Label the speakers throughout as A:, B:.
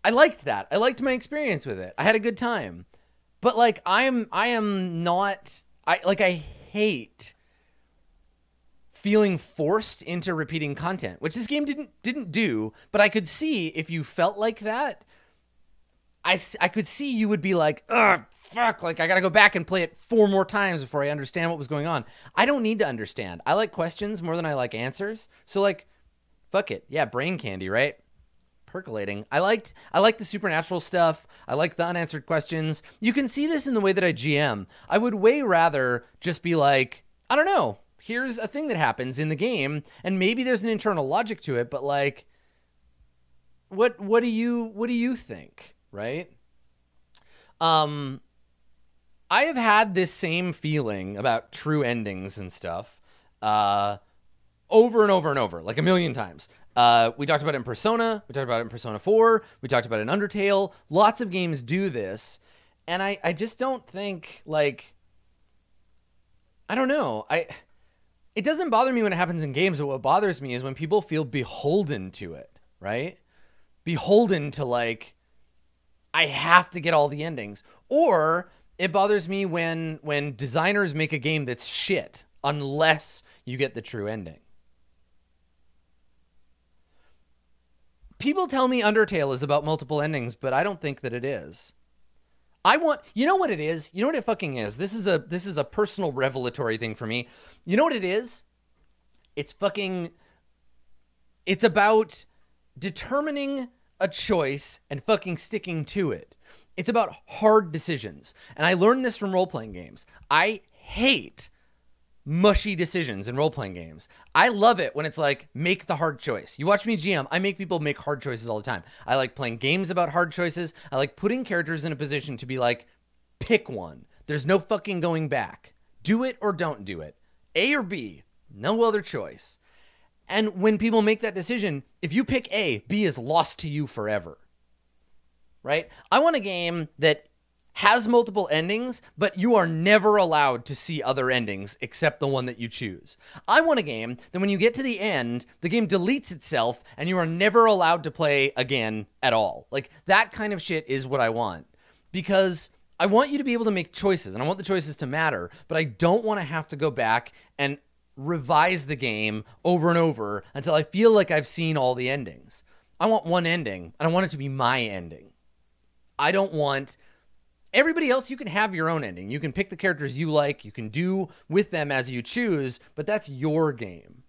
A: I liked that. I liked my experience with it. I had a good time. But like I am not I hate feeling forced into repeating content, which this game didn't do, but I could see if you felt like that, I could see you would be like, ugh, fuck, like I gotta go back and play it 4 more times before I understand what was going on. I don't need to understand. I like questions more than I like answers. So like, fuck it. Yeah, brain candy, right? Percolating. I like the supernatural stuff. I like the unanswered questions. You can see this in the way that I GM. I would way rather just be like, I don't know, here's a thing that happens in the game, and maybe there's an internal logic to it, but like, what do you think, right? I have had this same feeling about true endings and stuff over and over and over, like a million times. We talked about it in Persona. We talked about it in Persona 4. We talked about it in Undertale. Lots of games do this. And I just don't think, like, I don't know. It doesn't bother me when it happens in games, but what bothers me is when people feel beholden to it, right? Beholden to, like, I have to get all the endings. Or it bothers me when designers make a game that's shit unless you get the true ending. People tell me Undertale is about multiple endings, but I don't think that it is. You know what it is? You know what it fucking is? This is a personal revelatory thing for me. You know what it is? It's about determining a choice and fucking sticking to it. It's about hard decisions. And I learned this from role-playing games. I hate mushy decisions in role-playing games. I love it when it's like, make the hard choice. You watch me GM, I make people make hard choices all the time. I like playing games about hard choices. I like putting characters in a position to be like, pick one. There's no fucking going back. Do it or don't do it. A or B. No other choice. And when people make that decision, if you pick A, B is lost to you forever. Right? I want a game that has multiple endings, but you are never allowed to see other endings except the one that you choose. I want a game that when you get to the end, the game deletes itself and you are never allowed to play again at all. Like, that kind of shit is what I want. Because I want you to be able to make choices, and I want the choices to matter, but I don't want to have to go back and revise the game over and over until I feel like I've seen all the endings. I want one ending, and I want it to be my ending. I don't want... Everybody else, you can have your own ending. You can pick the characters you like. You can do with them as you choose, but that's your game.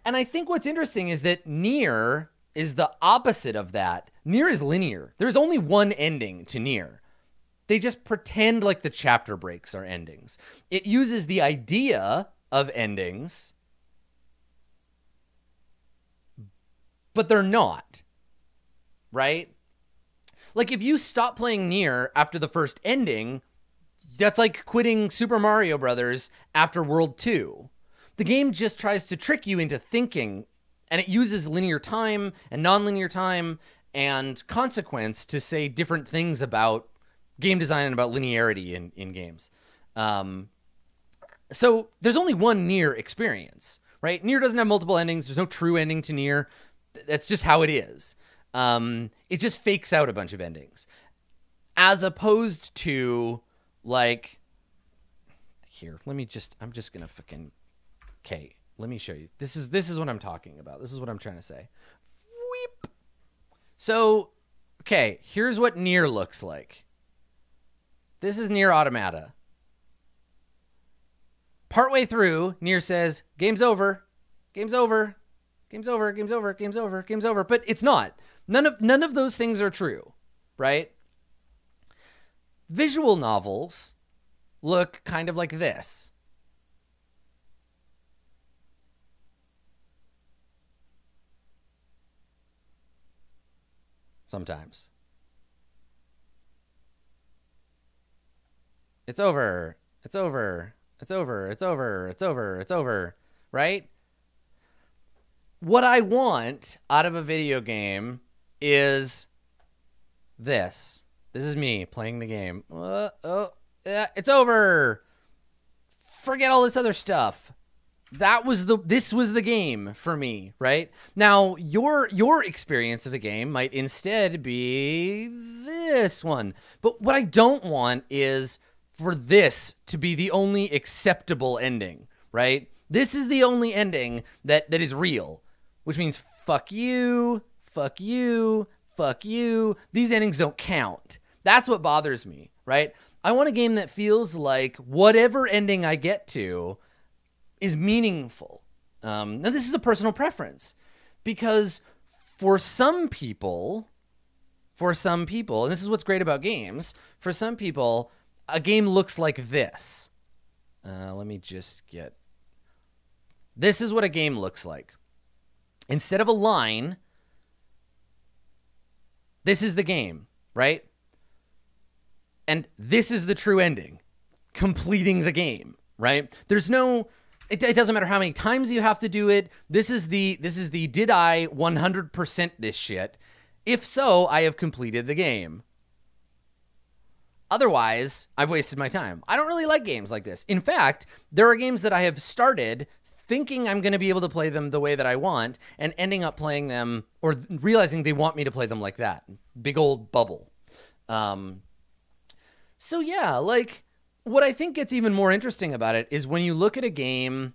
A: And I think what's interesting is that Nier is the opposite of that. Nier is linear. There's only one ending to Nier. They just pretend like the chapter breaks are endings. It uses the idea of endings, but they're not, right? Like, if you stop playing Nier after the first ending, that's like quitting Super Mario Brothers after World 2. The game just tries to trick you into thinking, and it uses linear time and nonlinear time and consequence to say different things about game design and about linearity in games. So there's only one Nier experience, right? Nier doesn't have multiple endings. There's no true ending to Nier. That's just how it is. It just fakes out a bunch of endings, as opposed to, like, here, I'm just gonna fucking, okay, let me show you. This is what I'm talking about. This is what I'm trying to say. Weep. So, okay, here's what Nier looks like. This is Nier Automata. Partway through, Nier says, game's over, game's over, game's over, game's over, game's over, game's over, but it's not. None of those things are true, right? Visual novels look kind of like this. Sometimes. It's over. It's over. It's over. It's over. It's over. It's over. Right? What I want out of a video game is this. This is me playing the game. It's over. Forget all this other stuff. this was the game for me, right? Now, your experience of the game might instead be this one. But what I don't want is for this to be the only acceptable ending, right? This is the only ending that is real, which means fuck you, fuck you, fuck you. These endings don't count. That's what bothers me, right? I want a game that feels like whatever ending I get to is meaningful. Now, this is a personal preference because for some people, and this is what's great about games, for some people, a game looks like this. Let me just get... This is what a game looks like. Instead of a line, this is the game, right? And this is the true ending, completing the game, right? There's no... It doesn't matter how many times you have to do it. This is the did I 100% this shit? If so, I have completed the game. Otherwise, I've wasted my time. I don't really like games like this. In fact, there are games that I have started thinking I'm going to be able to play them the way that I want and ending up playing them or realizing they want me to play them like that. Big old bubble. So yeah, like... What I think gets even more interesting about it is when you look at a game.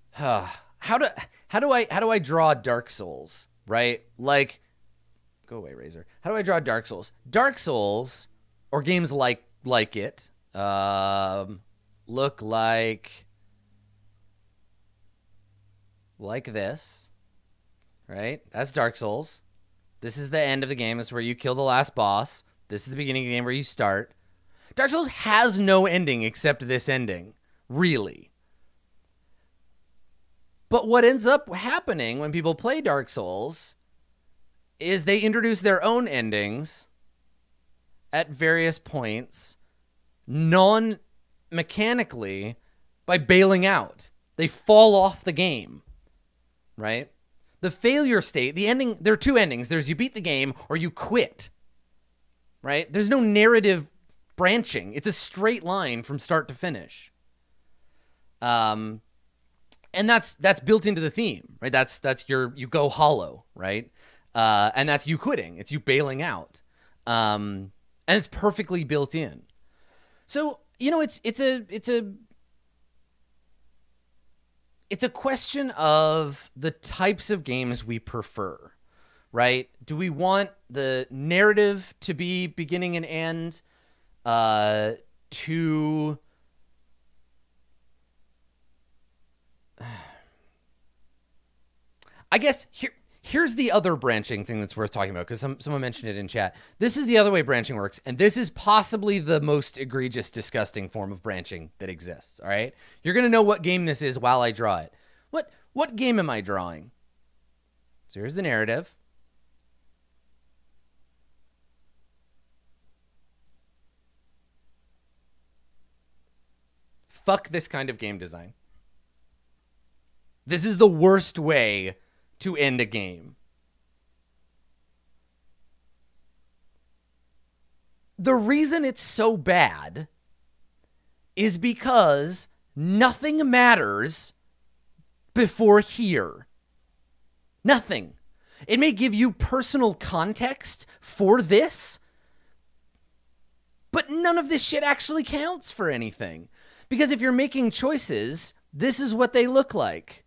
A: How do I draw Dark Souls, right? Like, go away, Razor. How do I draw Dark Souls? Dark Souls or games like it look like this, right? That's Dark Souls. This is the end of the game. This is where you kill the last boss. This is the beginning of the game where you start. Dark Souls has no ending except this ending, really. But what ends up happening when people play Dark Souls is they introduce their own endings at various points, non-mechanically, by bailing out. They fall off the game, right? The failure state, the ending, there are two endings. There's you beat the game or you quit, right? There's no narrative branching. It's a straight line from start to finish. And that's built into the theme, right? That's you go hollow, right? And that's you quitting. It's you bailing out. And it's perfectly built in. So, you know, it's a question of the types of games we prefer, right? Do we want the narrative to be beginning and end? I guess here's the other branching thing that's worth talking about, because someone mentioned it in chat. This is the other way branching works, and this is possibly the most egregious, disgusting form of branching that exists, all right? You're going to know what game this is while I draw it. What game am I drawing? So here's the narrative. Fuck this kind of game design. This is the worst way to end a game. The reason it's so bad is because nothing matters before here. Nothing. It may give you personal context for this, but none of this shit actually counts for anything. Because if you're making choices, this is what they look like.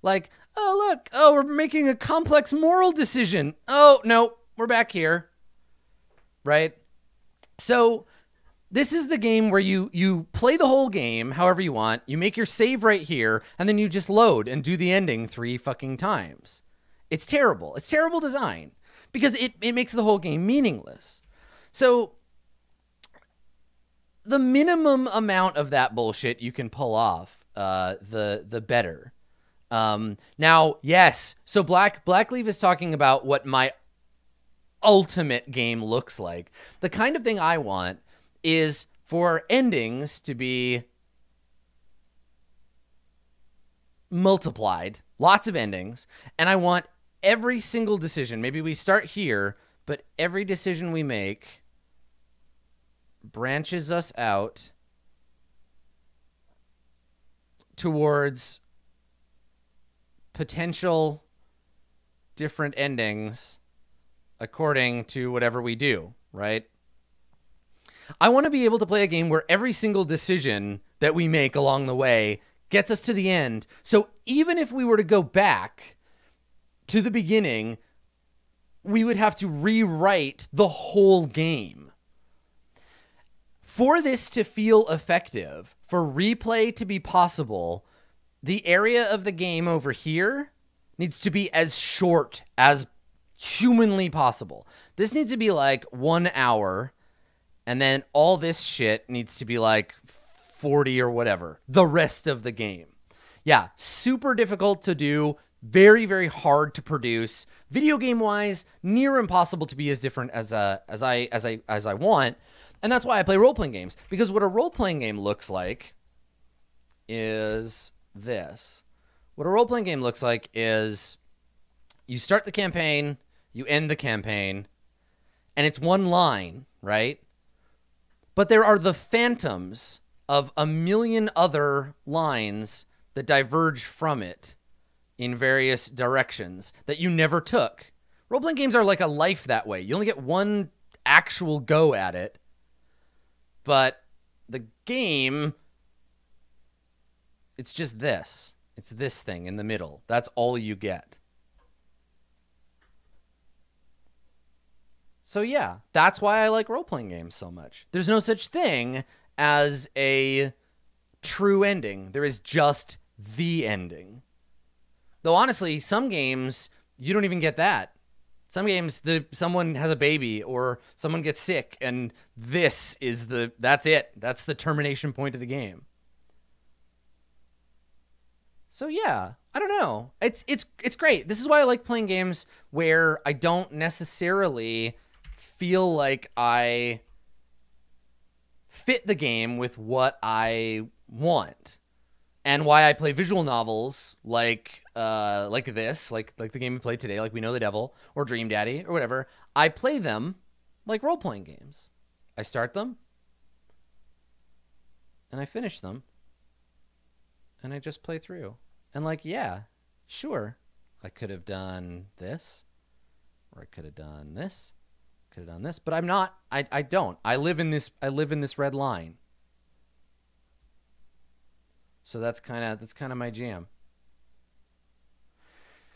A: Like, oh, look. Oh, we're making a complex moral decision. Oh, no, we're back here. Right? So this is the game where you play the whole game however you want. You make your save right here, and then you just load and do the ending 3 fucking times. It's terrible. It's terrible design. Because it makes the whole game meaningless. So the minimum amount of that bullshit you can pull off, the better. Now, yes. So Blackleaf is talking about what my ultimate game looks like. The kind of thing I want is for endings to be multiplied, lots of endings, and I want every single decision, maybe we start here, but every decision we make branches us out towards potential different endings according to whatever we do, right? I want to be able to play a game where every single decision that we make along the way gets us to the end. So even if we were to go back to the beginning, we would have to rewrite the whole game. For this to feel effective, for replay to be possible, the area of the game over here needs to be as short as humanly possible. This needs to be like 1 hour, and then all this shit needs to be like 40 or whatever, the rest of the game. Yeah, super difficult to do, very, very hard to produce. Video game wise, near impossible to be as different as I want. And that's why I play role-playing games, because what a role-playing game looks like is this. What a role-playing game looks like is you start the campaign, you end the campaign, and it's one line, right? But there are the phantoms of a million other lines that diverge from it in various directions that you never took. Role-playing games are like a life that way. You only get one actual go at it. But the game, it's just this. It's this thing in the middle. That's all you get. So yeah, that's why I like role-playing games so much. There's no such thing as a true ending. There is just the ending. Though honestly, some games, you don't even get that. Some games, someone has a baby or someone gets sick, and that's it. That's the termination point of the game. So yeah, I don't know. It's great. This is why I like playing games where I don't necessarily feel like I fit the game with what I want. And why I play visual novels like this, like the game we played today, like We Know the Devil or Dream Daddy or whatever. I play them like role-playing games. I start them, and I finish them, and I just play through. And like, yeah, sure, I could have done this, or I could have done this, could have done this, but I'm not. I don't. I live in this red line. So that's kind of my jam.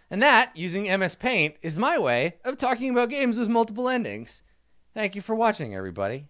A: And that, using MSPaint, is my way of talking about games with multiple endings. Thank you for watching, everybody.